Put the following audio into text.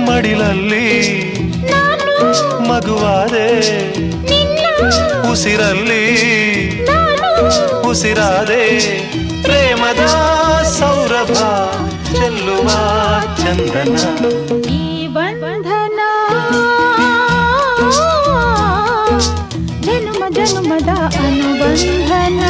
ಮಡಿಲಲ್ಲಿ ಮಗುವಾದೆ ಉಸಿರಲ್ಲಿ ಉಸಿರಾದೆ ಪ್ರೇಮದ ಸೌರಭ ಚೆಲ್ಲುವ ಚಂದನ ಈ ಬಂಧನ ಜನುಮ ಜನುಮದ ಅನುಬಂಧನ